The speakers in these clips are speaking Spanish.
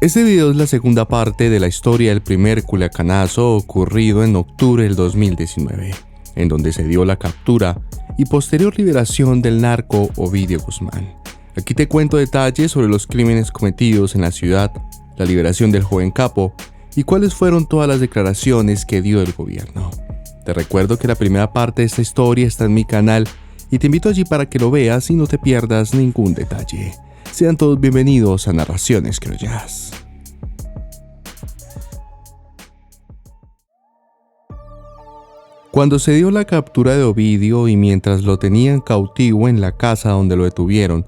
Este video es la segunda parte de la historia del primer culiacanazo ocurrido en octubre del 2019, en donde se dio la captura y posterior liberación del narco Ovidio Guzmán. Aquí te cuento detalles sobre los crímenes cometidos en la ciudad, la liberación del joven capo y cuáles fueron todas las declaraciones que dio el gobierno. Te recuerdo que la primera parte de esta historia está en mi canal y te invito allí para que lo veas y no te pierdas ningún detalle. Sean todos bienvenidos a Narraciones Criollas. Cuando se dio la captura de Ovidio y mientras lo tenían cautivo en la casa donde lo detuvieron,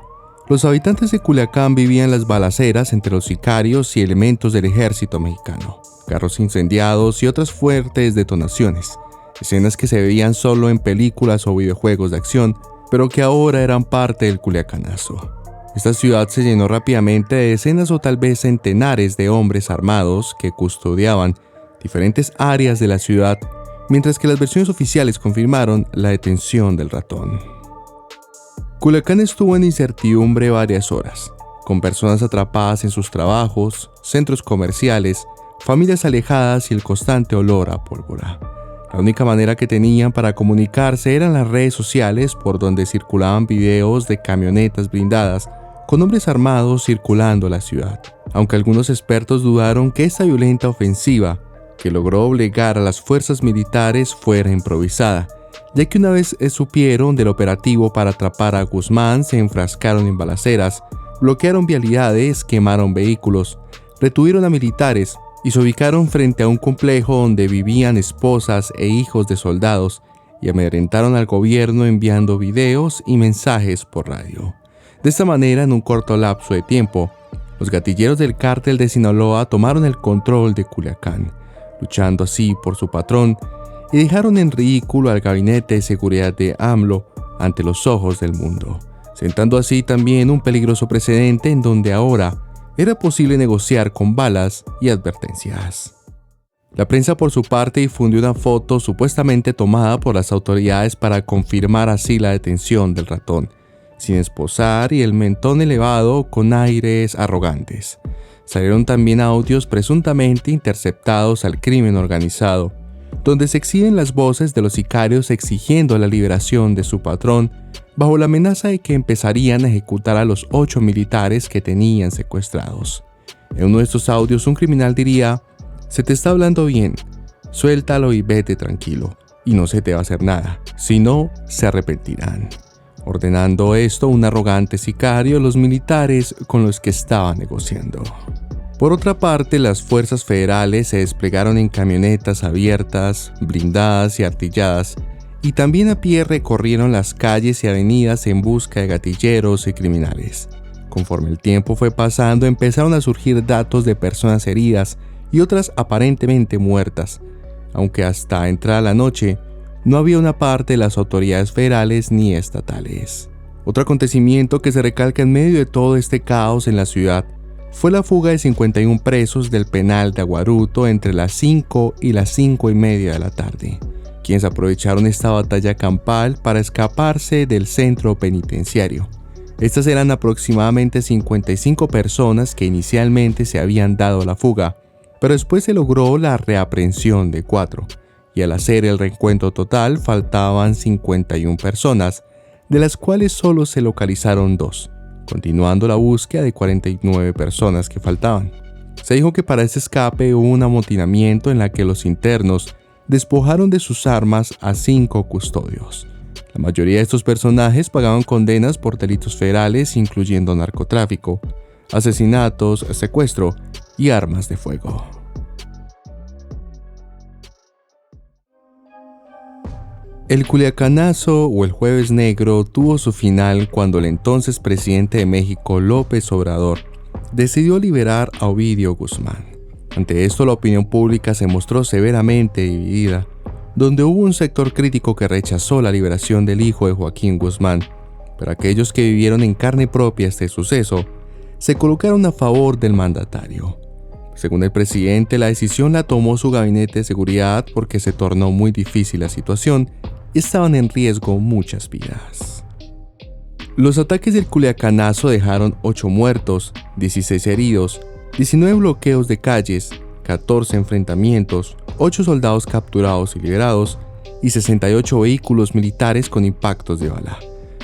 los habitantes de Culiacán vivían las balaceras entre los sicarios y elementos del ejército mexicano, carros incendiados y otras fuertes detonaciones, escenas que se veían solo en películas o videojuegos de acción, pero que ahora eran parte del culiacanazo. Esta ciudad se llenó rápidamente de decenas o tal vez centenares de hombres armados que custodiaban diferentes áreas de la ciudad, mientras que las versiones oficiales confirmaron la detención del ratón. Culiacán estuvo en incertidumbre varias horas, con personas atrapadas en sus trabajos, centros comerciales, familias alejadas y el constante olor a pólvora. La única manera que tenían para comunicarse eran las redes sociales, por donde circulaban videos de camionetas blindadas con hombres armados circulando la ciudad, aunque algunos expertos dudaron que esta violenta ofensiva que logró obligar a las fuerzas militares fuera improvisada, ya que una vez supieron del operativo para atrapar a Guzmán se enfrascaron en balaceras, bloquearon vialidades, quemaron vehículos, retuvieron a militares y se ubicaron frente a un complejo donde vivían esposas e hijos de soldados y amedrentaron al gobierno enviando videos y mensajes por radio. De esta manera, en un corto lapso de tiempo, los gatilleros del cártel de Sinaloa tomaron el control de Culiacán, luchando así por su patrón, y dejaron en ridículo al gabinete de seguridad de AMLO ante los ojos del mundo, sentando así también un peligroso precedente en donde ahora era posible negociar con balas y advertencias. La prensa por su parte difundió una foto supuestamente tomada por las autoridades para confirmar así la detención del ratón, sin esposar y el mentón elevado con aires arrogantes. Salieron también audios presuntamente interceptados al crimen organizado, donde se exhiben las voces de los sicarios exigiendo la liberación de su patrón, bajo la amenaza de que empezarían a ejecutar a los 8 militares que tenían secuestrados. En uno de estos audios un criminal diría: "Se te está hablando bien, suéltalo y vete tranquilo, y no se te va a hacer nada, si no, se arrepentirán", ordenando esto un arrogante sicario a los militares con los que estaba negociando. Por otra parte, las fuerzas federales se desplegaron en camionetas abiertas, blindadas y artilladas, y también a pie recorrieron las calles y avenidas en busca de gatilleros y criminales. Conforme el tiempo fue pasando, empezaron a surgir datos de personas heridas y otras aparentemente muertas, aunque hasta entrada la noche no había una parte de las autoridades federales ni estatales. Otro acontecimiento que se recalca en medio de todo este caos en la ciudad fue la fuga de 51 presos del penal de Aguaruto entre las 5 y las 5:30 de la tarde, quienes aprovecharon esta batalla campal para escaparse del centro penitenciario. Estas eran aproximadamente 55 personas que inicialmente se habían dado la fuga, pero después se logró la reaprehensión de 4, y al hacer el recuento total faltaban 51 personas, de las cuales solo se localizaron 2, continuando la búsqueda de 49 personas que faltaban. Se dijo que para este escape hubo un amotinamiento en la que los internos despojaron de sus armas a 5 custodios. La mayoría de estos personajes pagaban condenas por delitos federales, incluyendo narcotráfico, asesinatos, secuestro y armas de fuego. El culiacanazo o el Jueves Negro tuvo su final cuando el entonces presidente de México, López Obrador, decidió liberar a Ovidio Guzmán. Ante esto, la opinión pública se mostró severamente dividida, donde hubo un sector crítico que rechazó la liberación del hijo de Joaquín Guzmán, pero aquellos que vivieron en carne propia este suceso se colocaron a favor del mandatario. Según el presidente, la decisión la tomó su gabinete de seguridad porque se tornó muy difícil la situación y estaban en riesgo muchas vidas. Los ataques del culiacanazo dejaron 8 muertos, 16 heridos, 19 bloqueos de calles, 14 enfrentamientos, 8 soldados capturados y liberados y 68 vehículos militares con impactos de bala,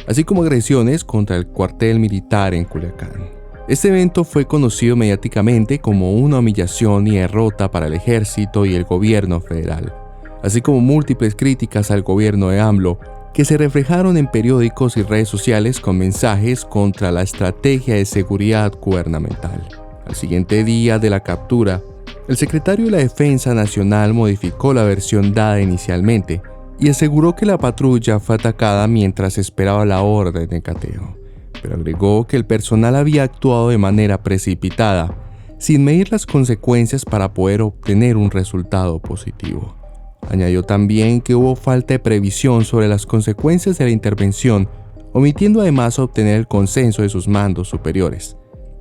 así como agresiones contra el cuartel militar en Culiacán. Este evento fue conocido mediáticamente como una humillación y derrota para el ejército y el gobierno federal, así como múltiples críticas al gobierno de AMLO que se reflejaron en periódicos y redes sociales con mensajes contra la estrategia de seguridad gubernamental. Al siguiente día de la captura, el secretario de la Defensa Nacional modificó la versión dada inicialmente y aseguró que la patrulla fue atacada mientras esperaba la orden de cateo, pero agregó que el personal había actuado de manera precipitada, sin medir las consecuencias para poder obtener un resultado positivo. Añadió también que hubo falta de previsión sobre las consecuencias de la intervención, omitiendo además obtener el consenso de sus mandos superiores.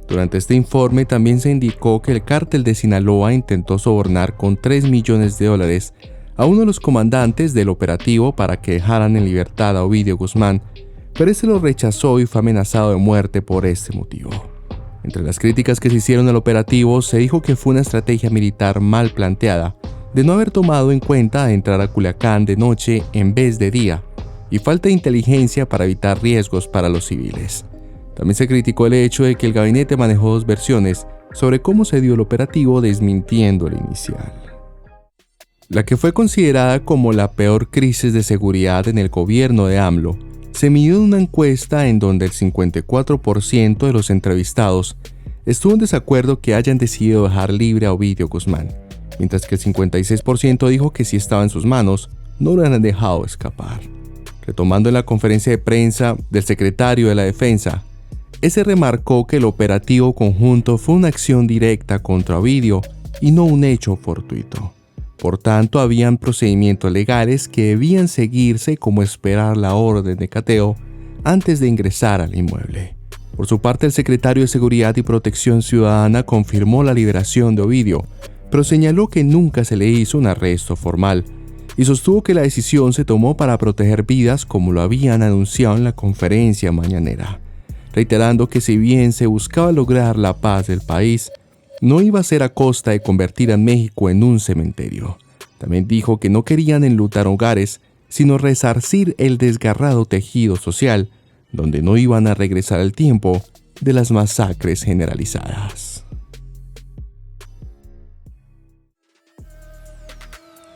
Durante este informe también se indicó que el cártel de Sinaloa intentó sobornar con $3 millones a uno de los comandantes del operativo para que dejaran en libertad a Ovidio Guzmán, pero este lo rechazó y fue amenazado de muerte por este motivo. Entre las críticas que se hicieron al operativo, se dijo que fue una estrategia militar mal planteada, de no haber tomado en cuenta entrar a Culiacán de noche en vez de día, y falta de inteligencia para evitar riesgos para los civiles. También se criticó el hecho de que el gabinete manejó dos versiones sobre cómo se dio el operativo, desmintiendo la inicial. La que fue considerada como la peor crisis de seguridad en el gobierno de AMLO se midió en una encuesta en donde el 54% de los entrevistados estuvo en desacuerdo que hayan decidido dejar libre a Ovidio Guzmán, mientras que el 56% dijo que si estaba en sus manos, no lo hubieran dejado escapar. Retomando en la conferencia de prensa del secretario de la Defensa, ese remarcó que el operativo conjunto fue una acción directa contra Ovidio y no un hecho fortuito. Por tanto, habían procedimientos legales que debían seguirse, como esperar la orden de cateo antes de ingresar al inmueble. Por su parte, el secretario de Seguridad y Protección Ciudadana confirmó la liberación de Ovidio, pero señaló que nunca se le hizo un arresto formal y sostuvo que la decisión se tomó para proteger vidas, como lo habían anunciado en la conferencia mañanera, reiterando que si bien se buscaba lograr la paz del país, no iba a ser a costa de convertir a México en un cementerio. También dijo que no querían enlutar hogares, sino resarcir el desgarrado tejido social, donde no iban a regresar al tiempo de las masacres generalizadas.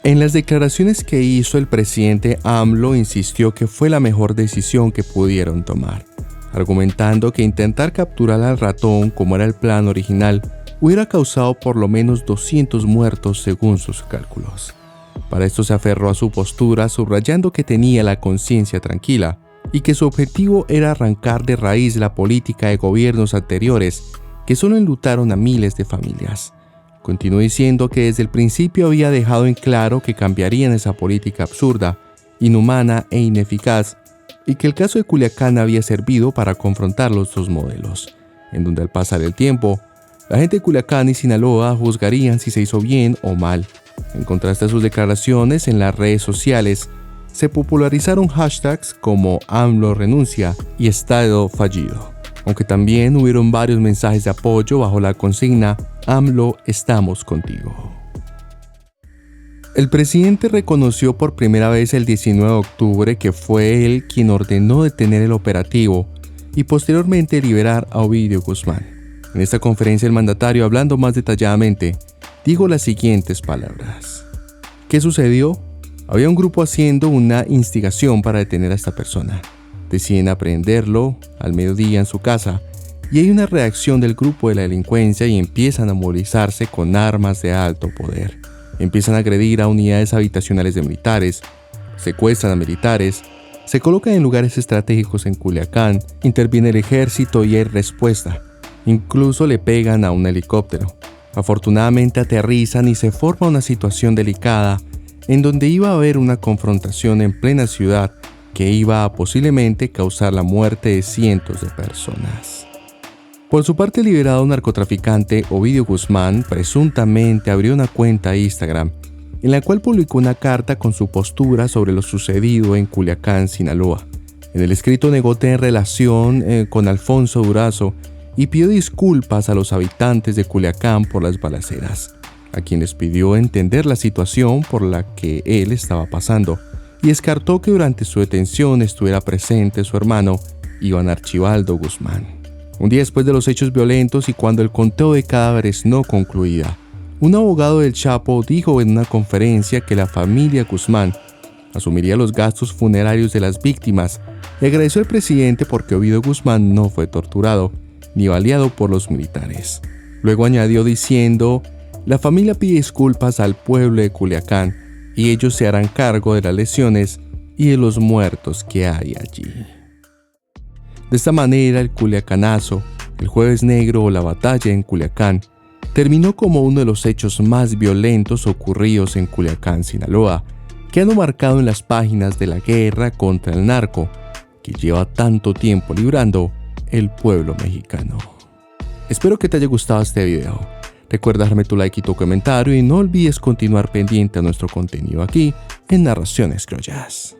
En las declaraciones que hizo, el presidente AMLO insistió que fue la mejor decisión que pudieron tomar, argumentando que intentar capturar al ratón, como era el plan original, hubiera causado por lo menos 200 muertos según sus cálculos. Para esto se aferró a su postura, subrayando que tenía la conciencia tranquila y que su objetivo era arrancar de raíz la política de gobiernos anteriores que solo enlutaron a miles de familias. Continuó diciendo que desde el principio había dejado en claro que cambiarían esa política absurda, inhumana e ineficaz, y que el caso de Culiacán había servido para confrontar los dos modelos, en donde al pasar el tiempo, la gente de Culiacán y Sinaloa juzgarían si se hizo bien o mal. En contraste a sus declaraciones, en las redes sociales se popularizaron hashtags como AMLO renuncia y Estado fallido, aunque también hubieron varios mensajes de apoyo bajo la consigna AMLO estamos contigo. El presidente reconoció por primera vez el 19 de octubre que fue él quien ordenó detener el operativo y posteriormente liberar a Ovidio Guzmán. En esta conferencia, el mandatario, hablando más detalladamente, dijo las siguientes palabras. ¿Qué sucedió? Había un grupo haciendo una instigación para detener a esta persona. Deciden aprehenderlo al mediodía en su casa y hay una reacción del grupo de la delincuencia y empiezan a movilizarse con armas de alto poder. Empiezan a agredir a unidades habitacionales de militares, secuestran a militares, se colocan en lugares estratégicos en Culiacán, interviene el ejército y hay respuesta. Incluso le pegan a un helicóptero. Afortunadamente aterrizan y se forma una situación delicada en donde iba a haber una confrontación en plena ciudad que iba a posiblemente causar la muerte de cientos de personas. Por su parte, el liberado narcotraficante Ovidio Guzmán presuntamente abrió una cuenta Instagram en la cual publicó una carta con su postura sobre lo sucedido en Culiacán, Sinaloa. En el escrito negó tener relación con Alfonso Durazo y pidió disculpas a los habitantes de Culiacán por las balaceras, a quienes pidió entender la situación por la que él estaba pasando, y descartó que durante su detención estuviera presente su hermano Iván Archibaldo Guzmán. Un día después de los hechos violentos y cuando el conteo de cadáveres no concluía, un abogado del Chapo dijo en una conferencia que la familia Guzmán asumiría los gastos funerarios de las víctimas y agradeció al presidente porque Ovidio Guzmán no fue torturado ni baleado por los militares. Luego añadió diciendo: la familia pide disculpas al pueblo de Culiacán y ellos se harán cargo de las lesiones y de los muertos que hay allí. De esta manera, el Culiacanazo, el Jueves Negro o la batalla en Culiacán, terminó como uno de los hechos más violentos ocurridos en Culiacán, Sinaloa, quedando marcado en las páginas de la guerra contra el narco que lleva tanto tiempo librando el pueblo mexicano. Espero que te haya gustado este video. Recuerda darme tu like y tu comentario y no olvides continuar pendiente a nuestro contenido aquí en Narraciones Criollas.